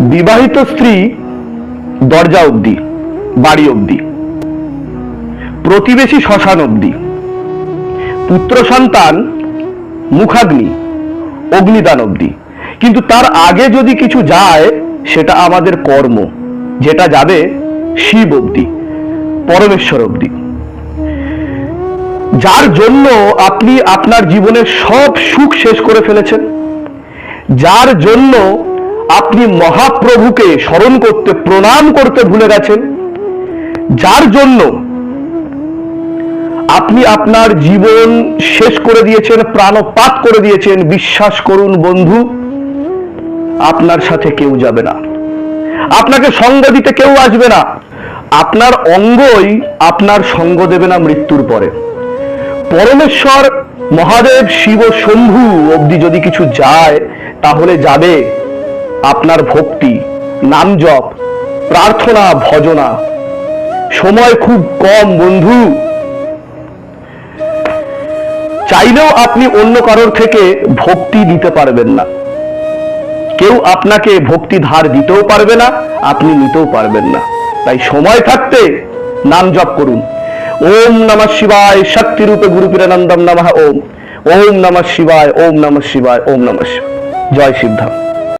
বিবাহিত স্ত্রী দরজা অবধি, বাড়ি অবধি, প্রতিবেশী শ্মশান অবধি, পুত্র সন্তান মুখাগ্নি, অগ্নিদান অবধি। কিন্তু তার আগে যদি কিছু যায় সেটা আমাদের কর্ম, যেটা যাবে শিব অবধি, পরমেশ্বর অবধি। যার জন্য আপনি আপনার জীবনের সব সুখ শেষ করে ফেলেছেন, যার জন্য আপনি মহাপ্রভুকে স্মরণ করতে, প্রণাম করতে ভুলে গেছেন, যার জন্য আপনি আপনার জীবন শেষ করে দিয়েছেন, প্রাণপাত করে দিয়েছেন, বিশ্বাস করুন বন্ধু, আপনার সাথে কেউ যাবে না, আপনাকে সঙ্গ দিতে কেউ আসবে না, আপনার অঙ্গই আপনার সঙ্গ দেবে না মৃত্যুর পরে। পরমেশ্বর মহাদেব শিব শম্ভু অবধি যদি কিছু যায়, তাহলে যাবে আপনার ভক্তি, নাম জপ, প্রার্থনা, ভজনা। সময় খুব কম বন্ধু, চাইলেও আপনি অন্য কারোর থেকে ভক্তি দিতে পারবেন না, কেউ আপনাকে ভক্তি ধার দিতেও পারবে না, আপনি নিতেও পারবেন না। তাই সময় থাকতে নাম জপ করুন। ওম নমঃ শিবায়, শক্তি রূপে গুরু পীরানন্দম নমঃ ওম। ওম নমঃ শিবায়, ওম নমঃ শিবায়, ওম নমঃ শিবায়। জয় সিদ্ধার্থ।